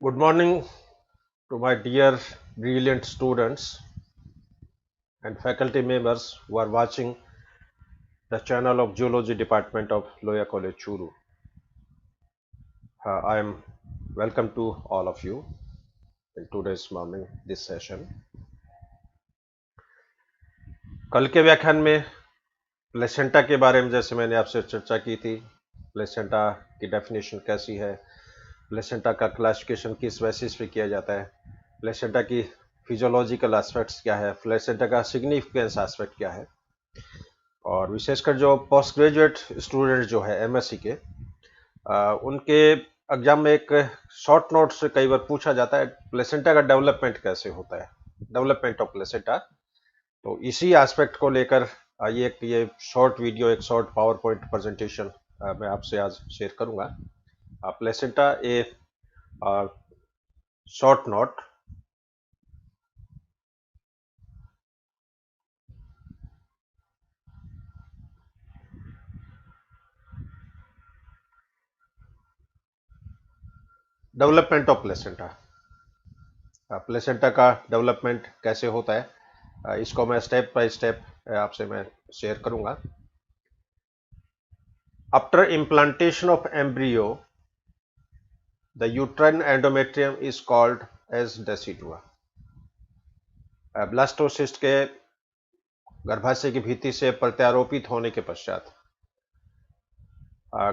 Good morning to my dear brilliant students and faculty members who are watching the channel of Geology Department of Loya College Churu. I am welcome to all of you in today's morning this session. कल के व्याख्यान में placenta के बारे में जैसे मैंने आपसे चर्चा की थी, प्लेसेंटा की डेफिनेशन कैसी है, प्लेसेंटा का क्लासिफिकेशन किस बेसिस पे किया जाता है, प्लेसेंटा की फिजियोलॉजिकल एस्पेक्ट्स क्या है, प्लेसेंटा का सिग्निफिकेंस एस्पेक्ट क्या है, और विशेषकर जो पोस्ट ग्रेजुएट स्टूडेंट जो है एमएससी के उनके एग्जाम में एक शॉर्ट नोट से कई बार पूछा जाता है प्लेसेंटा का डेवलपमेंट कैसे होता है, डेवलपमेंट ऑफ प्लेसेंटा। तो इसी एस्पेक्ट को लेकर ये शॉर्ट वीडियो, एक शॉर्ट पावर पॉइंट प्रेजेंटेशन मैं आपसे आज शेयर करूंगा। Placenta A short note. Development of placenta, placenta का डेवलपमेंट कैसे होता है, इसको मैं स्टेप बाय स्टेप आपसे मैं शेयर करूंगा। After implantation of embryo the uterine endometrium is called as decidua. Blastocyst के गर्भाशय की भित्ति से प्रत्यारोपित होने के पश्चात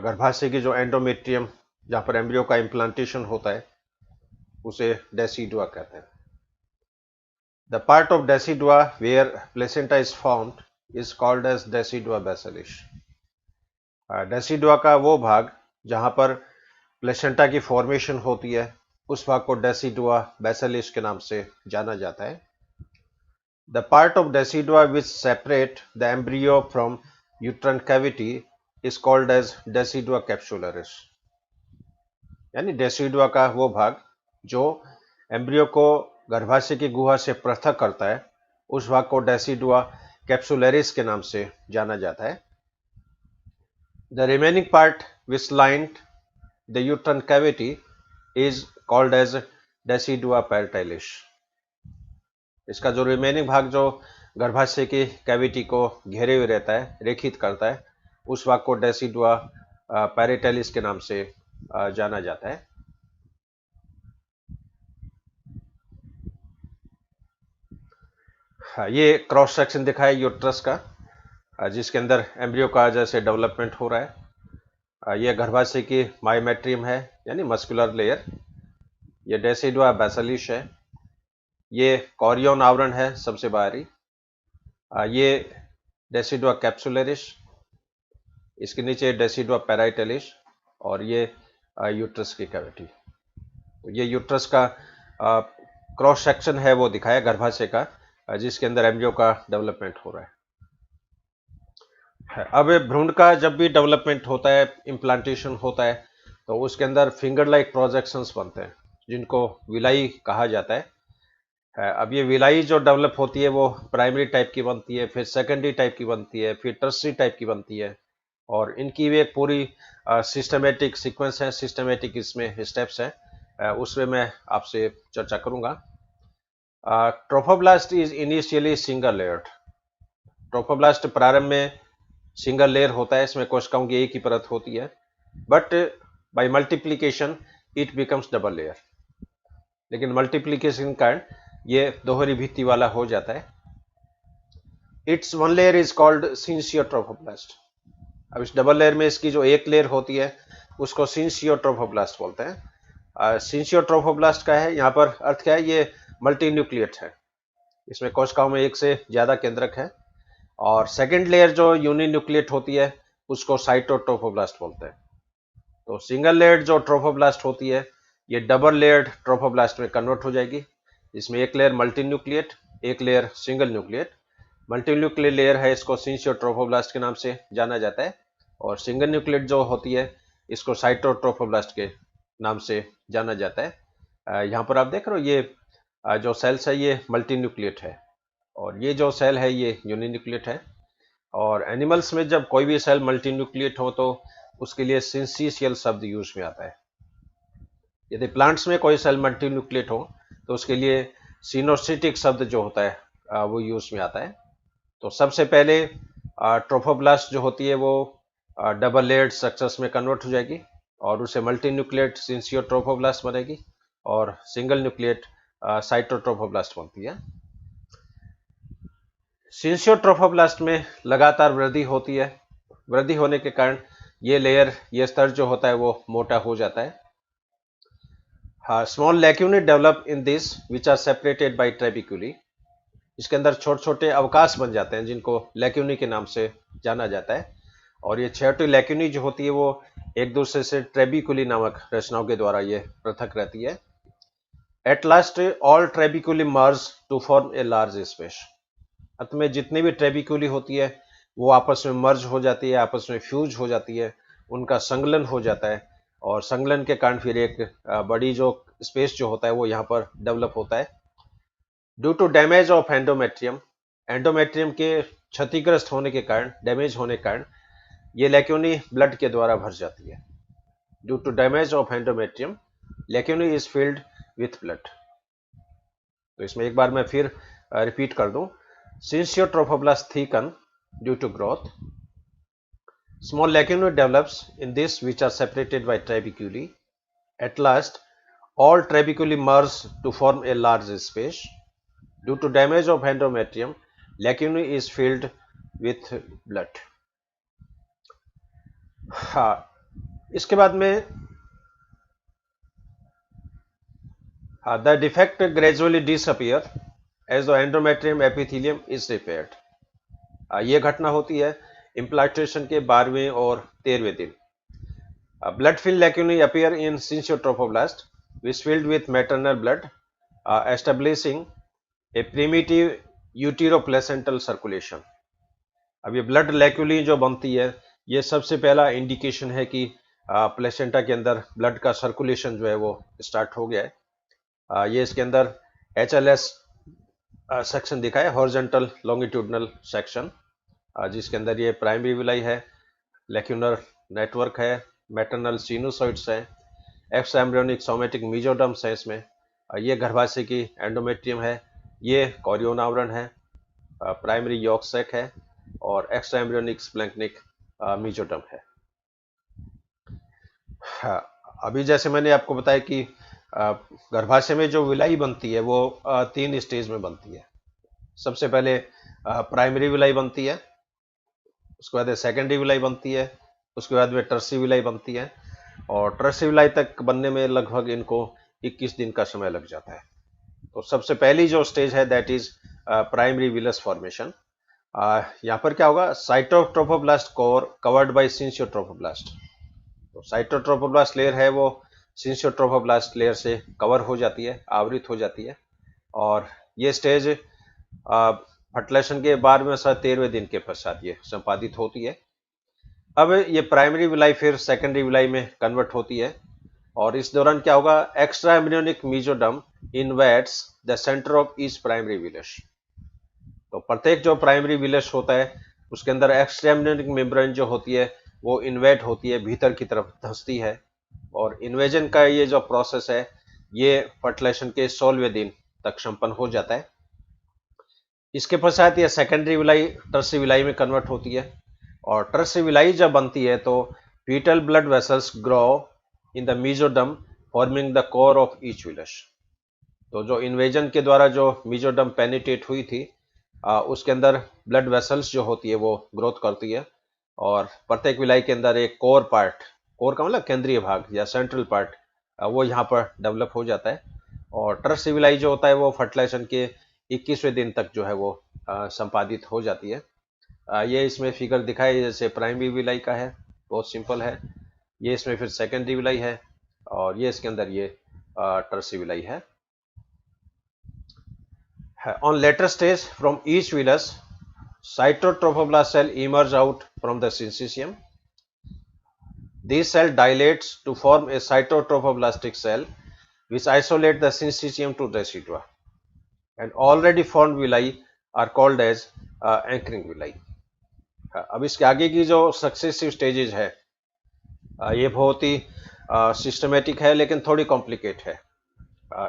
गर्भाशय की जो एंडोमेट्रियम जहां पर एम्ब्रियो का इम्प्लांटेशन होता है उसे डेसिडुआ कहते हैं। The part of decidua where placenta is formed is called as decidua basalis. Decidua का वो भाग जहां पर प्लेसेंटा की फॉर्मेशन होती है उस भाग को डेसिडुआ बेसिलिस के नाम से जाना जाता है। The part of decidua which separate the embryo from uterine cavity is called as decidua capsularis. यानी डेसिडुआ का वो भाग जो एम्ब्रियो को गर्भाशय की गुहा से पृथक करता है उस भाग को डेसिडुआ कैप्सुलरिस के नाम से जाना जाता है। The remaining part which lined the uterine cavity is called as decidua parietalis. इसका जो रिमेनिंग भाग जो गर्भाशय की कैविटी को घेरे हुए रहता है, रेखित करता है, उस भाग को डेसिडुआ पेरिटैलिस के नाम से जाना जाता है। ये क्रॉस सेक्शन दिखा है यूट्रस का, जिसके अंदर एम्ब्रियो का जैसे डेवलपमेंट हो रहा है। ये गर्भाशय की मायोमेट्रियम है यानी मस्कुलर लेयर। ये डेसिडुआ बेसिलिस है। ये कॉरियन आवरण है सबसे बाहरी। ये डेसिडुआ कैप्सुलरिस, इसके नीचे डेसिडुआ पेराइटलिस, और ये यूट्रस की कैविटी। तो ये यूट्रस का क्रॉस सेक्शन है वो दिखाया गर्भाशय का, जिसके अंदर एम्ब्रियो का डेवलपमेंट हो रहा है। अब भ्रूण का जब भी डेवलपमेंट होता है, इम्प्लांटेशन होता है, तो उसके अंदर फिंगर लाइक प्रोजेक्शंस बनते हैं जिनको विलाई कहा जाता है। अब ये विलाई जो डेवलप होती है वो प्राइमरी टाइप की बनती है, फिर सेकेंडरी टाइप की बनती है, फिर टर्सरी टाइप की बनती है, और इनकी भी एक पूरी सिस्टमेटिक सीक्वेंस है, सिस्टमेटिक इसमें स्टेप्स हैं। उसमें मैं आपसे चर्चा करूंगा। Trophoblast is initially single layered. Trophoblast प्रारंभ में सिंगल लेयर होता है, इसमें कोशिकाओं की एक ही परत होती है, but by multiplication it becomes double layer. लेकिन मल्टीप्लीकेशन के कारण ये दोहरी भित्ति वाला हो जाता है। It's one layer is called syncytiotrophoblast. अब इस डबल लेयर में इसकी जो एक लेयर होती है उसको सिंसियो ट्रोफोब्लास्ट बोलते हैं। सिंसियो ट्रोफोब्लास्ट का है, यहाँ पर अर्थ क्या है, ये मल्टी न्यूक्लिएट है, इसमें कोशिकाओं में एक से ज्यादा केंद्रक है। और सेकेंड लेयर जो यूनि न्यूक्लिएट होती है उसको साइटोट्रोफोब्लास्ट बोलते हैं। तो सिंगल लेयर्ड जो ट्रोफोब्लास्ट होती है ये डबल लेयर्ड ट्रोफोब्लास्ट में कन्वर्ट हो जाएगी, इसमें एक लेयर मल्टी न्यूक्लिएट, एक layer single nucleate. Multi nucleate layer है, इसको सिंसियो ट्रोफोब्लास्ट के नाम से जाना जाता है, और सिंगल न्यूक्लिएट जो होती है इसको साइटोट्रोफोब्लास्ट के नाम से जाना जाता है। यहाँ पर आप देख रहे हो ये जो सेल्स है ये मल्टी न्यूक्लिएट है, और ये जो सेल है ये यूनिन्यूक्लिएट है। और एनिमल्स में जब कोई भी सेल मल्टी न्यूक्लिएट हो तो उसके लिए सिंसीशियल शब्द यूज में आता है। यदि प्लांट्स में कोई सेल मल्टीन्यूक्लिएट हो तो उसके लिए सिनोसिटिक शब्द जो होता है वो यूज में आता है। तो सबसे पहले ट्रोफोब्लास्ट जो होती है वो डबल लेयर्ड स्ट्रक्चर्स में कन्वर्ट हो जाएगी और उसे मल्टीन्यूक्लिएट सिंसियोट्रोफोब्लास्ट बनेगी और सिंगल न्यूक्लिएट साइटोट्रोफोब्लास्ट बनती है। सिंसियोट्रोफोब्लास्ट में लगातार वृद्धि होती है। वृद्धि होने के कारण ये स्तर जो होता है वो मोटा हो जाता है। Small lacunae develop in this which are separated by trabeculae. इसके अंदर छोटे छोटे अवकाश बन जाते हैं जिनको लैक्यूनी के नाम से जाना जाता है और ये छोटी लैक्यूनी जो होती है वो एक दूसरे से ट्रेबिक्यूली नामक रचनाओं के द्वारा ये पृथक रहती है। At last all trabeculae merge to form a large space. अंत में जितनी भी ट्रेबिक्यूली होती है वो आपस में मर्ज हो जाती है, आपस में फ्यूज हो जाती है, उनका संगलन हो जाता है और संगलन के कारण फिर एक बड़ी जो स्पेस जो होता है वो यहाँ पर डेवलप होता है। Due to damage of endometrium, endometrium के क्षतिग्रस्त होने के कारण, डैमेज होने के कारण ये लैक्यूनी ब्लड के द्वारा भर जाती है। Due to damage of endometrium lacunae is filled with blood. तो इसमें एक बार मैं फिर रिपीट कर दूं। Syncytiotrophoblast thicken due to growth, small lacunae develops in this which are separated by trabeculae. At last, all trabeculae merge to form a large space. Due to damage of endometrium, lacunae is filled with blood. हाँ, इसके बाद में the defect gradually disappear as the endometrium epithelium is repaired. ये घटना होती है implantation के 12वें और 13वें दिन। Blood filled lacunae appear in syncytiotrophoblast which filled with maternal blood establishing a primitive uteroplacental circulation. अब ये ब्लड लैक्यूली जो बनती है ये सबसे पहला इंडिकेशन है कि प्लेसेंटा के अंदर ब्लड का सर्कुलेशन जो है वो स्टार्ट हो गया है। ये इसके अंदर HLS सेक्शन दिखा है, हॉरिजॉन्टल लॉन्गिट्यूडनल सेक्शन, जिसके अंदर ये प्राइमरी विलाई है, लैक्यूनर नेटवर्क है, मैटरनल सिनुसॉइड्स है, एक्स एम्ब्रियोनिक सोमेटिक मीजोडर्म्स है इसमें, ये गर्भाशय की एंडोमेट्रियम है, ये कोरियोन आवरण है, प्राइमरी यॉक सैक है और एक्स एम्ब्रियोनिक स्प्लैंक्निक मीजोडर्म है। अभी जैसे मैंने आपको बताया कि गर्भाशय में जो विलाई बनती है वो 3 स्टेज में बनती है। सबसे पहले प्राइमरी विलाई बनती है, उसके बाद सेकेंडरी विलाई बनती है, उसके बाद में टर्सी विलाई बनती है और टर्सी विलाई तक बनने में लगभग इनको 21 दिन का समय लग जाता है। तो सबसे पहली जो स्टेज है that is primary villous formation. यहाँ पर क्या होगा, साइटोट्रोफोब्लास्ट कोर कवर्ड बाय सिंसियोट्रोफोब्लास्ट। तो साइटोट्रोफोब्लास्ट लेयर है वो सिंसियोट्रोफोब्लास्ट लेयर से कवर हो जाती है, आवृत हो जाती है और ये स्टेज फर्टिलाइजेशन के 12वें से 13वें दिन के पश्चात ये संपादित होती है। अब ये प्राइमरी विलाई फिर सेकेंडरी विलाई में कन्वर्ट होती है और इस दौरान क्या होगा, extra embryonic mesoderm invades the center of each primary villus. तो प्रत्येक जो प्राइमरी विलस होता है उसके अंदर एक्स्ट्रा एम्ब्रियोनिक मेम्ब्रेन जो होती है वो इन्वेट होती है, भीतर की तरफ धंसती है और इन्वेजन का ये जो प्रोसेस है ये फर्टिलाइजेशन के 16वें दिन तक संपन्न हो जाता है। इसके पश्चात ये सेकेंडरी विलाई टर्सी विलाई में कन्वर्ट होती है और टर्सी विलाई जब बनती है तो fetal blood vessels grow in the mesoderm forming the core of each villus. तो जो इन्वेजन के द्वारा जो मीजोडर्म पेनिट्रेट हुई थी उसके अंदर ब्लड वेसल्स जो होती है वो ग्रोथ करती है और प्रत्येक विलाई के अंदर एक कोर पार्ट, कोर का मतलब केंद्रीय भाग या सेंट्रल पार्ट, वो यहाँ पर डेवलप हो जाता है और टर्सी विलाई जो होता है वो फर्टिलाइजेशन के 21वें दिन तक जो है वो संपादित हो जाती है। ये इसमें फिगर दिखाई जैसे प्राइमरी विलाई का है, बहुत सिंपल है। ये इसमें फिर सेकेंडरी विलाई है और ये इसके अंदर ये टर्सी विलाई है। On later stage from each villus, cytotrophoblast cell emerge out from the syncytium. This cell dilates to form a cytotrophoblastic cell which isolate the syncytium to residua. And already formed villi are called as anchoring villi. अब इसके आगे की जो successive stages है ये बहुत ही systematic है लेकिन थोड़ी कॉम्प्लिकेट है।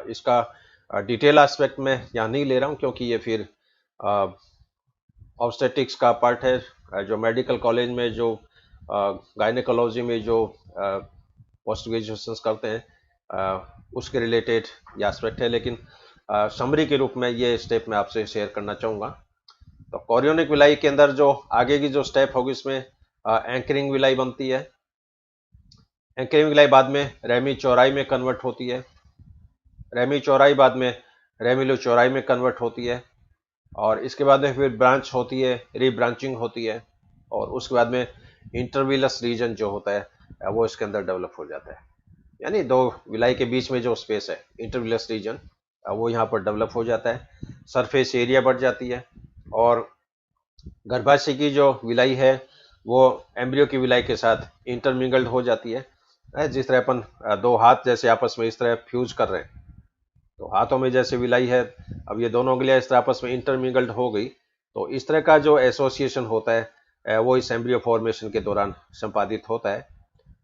इसका डिटेल एस्पेक्ट में यहाँ नहीं ले रहा हूँ क्योंकि ये फिर ऑब्स्टेटिक्स का पार्ट है। जो मेडिकल कॉलेज में जो गायनेकोलॉजी में जो पोस्ट ग्रेजुएशन करते हैं उसके रिलेटेड ये एस्पेक्ट है, लेकिन समरी के रूप में ये स्टेप मैं आपसे शेयर करना चाहूँगा। तो कोरियोनिक विलाई के अंदर जो आगे की जो स्टेप होगी इसमें एंकरिंग विलाई बनती है। एंकरिंग विलाई बाद में रेमी चौड़ाई में कन्वर्ट होती है। रेमी चौड़ाई बाद में रेमिलो चौड़ाई में कन्वर्ट होती है और इसके बाद में फिर ब्रांच होती है, रीब्रांचिंग होती है और उसके बाद में इंटरविलस रीजन जो होता है वो इसके अंदर डेवलप हो जाता है। यानी दो विलाई के बीच में जो स्पेस है इंटरविलस रीजन वो यहाँ पर डेवलप हो जाता है। सरफेस एरिया बढ़ जाती है और गर्भाशय की जो विलाई है वो एम्ब्रियो की विलाई के साथ इंटरमिंगल्ड हो जाती है। जिस तरह अपन दो हाथ जैसे आपस में इस तरह फ्यूज कर रहे हैं, तो हाथों में जैसे विलाई है, अब ये दोनों उंगलियां इस तरह आपस में इंटरमिंगल्ड हो गई, तो इस तरह का जो एसोसिएशन होता है वो इस एम्ब्रियो फॉर्मेशन के दौरान संपादित होता है।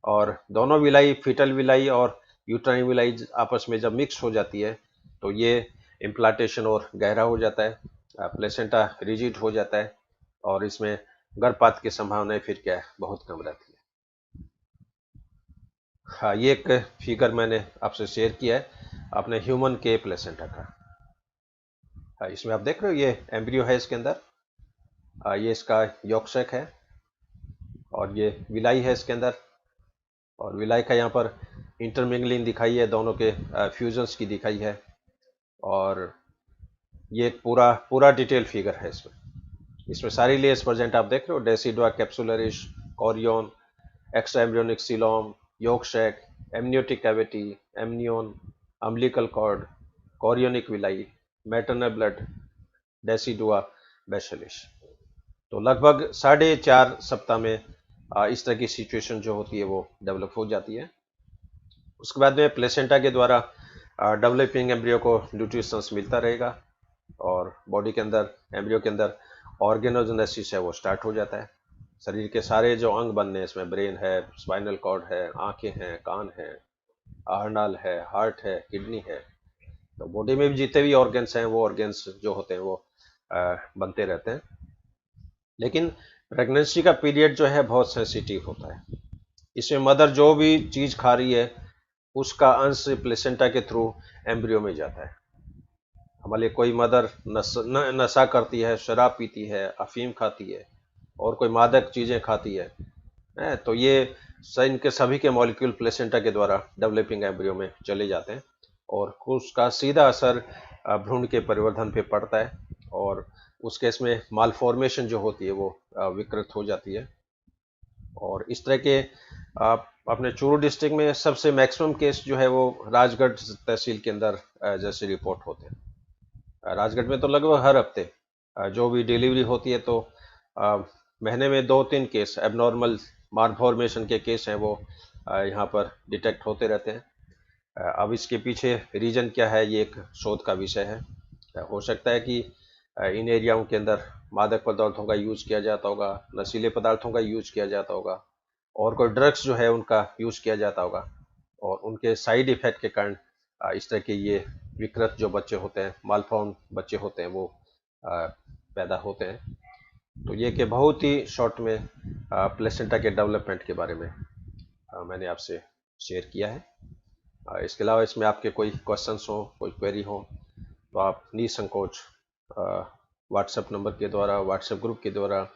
और दोनों विलाई, फीटल विलाई और यूट्राइन विलाई आपस में जब मिक्स हो जाती है तो ये इम्प्लांटेशन और गहरा हो जाता है, प्लेसेंटा रिजिड हो जाता है और इसमें गर्भपात की संभावनाएं फिर क्या है, बहुत कम रहती है। हाँ, ये एक फिगर मैंने आपसे शेयर किया है अपने ह्यूमन के प्लेसेंटा का। हाँ, इसमें आप देख रहे हो ये एम्ब्रियो है, इसके अंदर ये इसका यॉक्सैक है और ये विलाई है इसके अंदर, और विलाई का यहाँ पर इंटरमिंगलिंग दिखाई है, दोनों के फ्यूजन्स की दिखाई है और ये एक पूरा पूरा डिटेल फिगर है। इसमें सारी लेयर्स प्रेजेंट आप देख रहे हो, decidua capsularis, chorion, extra embryonic coelom, yolk sac, amniotic cavity, amnion, umbilical cord, chorionic villi, maternal blood, decidua, basalis. तो लगभग 4.5 सप्ताह में इस तरह की सिचुएशन जो होती है वो डेवलप हो जाती है। उसके बाद में प्लेसेंटा के द्वारा डेवलपिंग एम्ब्रियो को न्यूट्रिशंस मिलता रहेगा और बॉडी के अंदर, एम्ब्रियो के अंदर ऑर्गेनोजेनेसिस है वो स्टार्ट हो जाता है। शरीर के सारे जो अंग बनने हैं, इसमें ब्रेन है, स्पाइनल कॉर्ड है, आंखें हैं, कान है, आहरनाल है, हार्ट है, किडनी है, तो बॉडी में भी जितने भी ऑर्गन्स हैं वो ऑर्गन्स जो होते हैं वो बनते रहते हैं। लेकिन प्रेगनेंसी का पीरियड जो है बहुत सेंसिटिव होता है। इसमें मदर जो भी चीज खा रही है उसका अंश प्लेसेंटा के थ्रू एम्ब्रियो में जाता है। हमारे कोई मदर नशा करती है, शराब पीती है, अफीम खाती है और कोई मादक चीजें खाती है, तो ये इनके सभी के मॉलिक्यूल प्लेसेंटा के द्वारा डेवलपिंग एम्ब्रियो में चले जाते हैं और उसका सीधा असर भ्रूण के परिवर्धन पे पड़ता है और उस केस में मालफॉर्मेशन जो होती है वो विकृत हो जाती है। और इस तरह के अपने चूरू डिस्ट्रिक्ट में सबसे मैक्सिमम केस जो है वो राजगढ़ तहसील के अंदर जैसे रिपोर्ट होते हैं। राजगढ़ में तो लगभग हर हफ्ते जो भी डिलीवरी होती है तो महीने में 2-3 केस एबनॉर्मल मालफॉर्मेशन के केस हैं वो यहाँ पर डिटेक्ट होते रहते हैं। अब इसके पीछे रीजन क्या है, ये एक शोध का विषय है। हो सकता है कि इन एरियाओं के अंदर मादक पदार्थों का यूज किया जाता होगा, नशीले पदार्थों का यूज किया जाता होगा और कोई ड्रग्स जो है उनका यूज किया जाता होगा और उनके साइड इफेक्ट के कारण इस तरह के ये विकृत जो बच्चे होते हैं, मालफॉर्म बच्चे होते हैं वो पैदा होते हैं। तो ये कि बहुत ही शॉर्ट में प्लेसेंटा के डेवलपमेंट के बारे में मैंने आपसे शेयर किया है। इसके अलावा इसमें आपके कोई क्वेश्चंस हो, कोई क्वेरी हो तो आप निसंकोच व्हाट्सएप नंबर के द्वारा, व्हाट्सएप ग्रुप के द्वारा,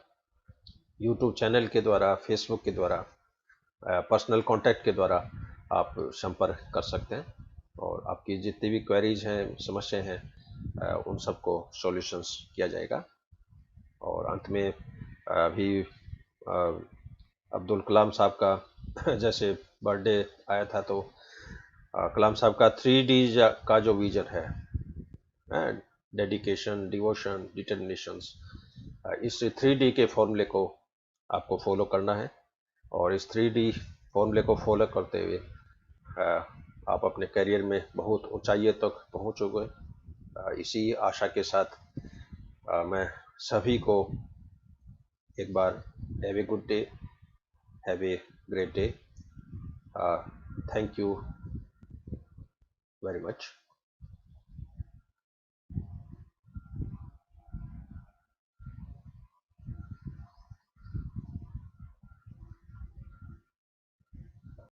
यूट्यूब चैनल के द्वारा, फेसबुक के द्वारा, पर्सनल कांटेक्ट के द्वारा आप संपर्क कर सकते हैं और आपकी जितनी भी क्वेरीज हैं, समस्याएं हैं, उन सबको सॉल्यूशंस किया जाएगा। और अंत में अभी अब्दुल कलाम साहब का जैसे बर्थडे आया था तो कलाम साहब का 3D का जो विजन है, डेडिकेशन, डिवोशन, डिटर्मिनेशंस, इस 3D के फॉर्मूले को आपको फॉलो करना है और इस 3D फॉर्मूले को फॉलो करते हुए आप अपने करियर में बहुत ऊंचाइयों तक पहुंचोगे। इसी आशा के साथ मैं सभी को एक बार have a good day, have a great day. Thank you very much.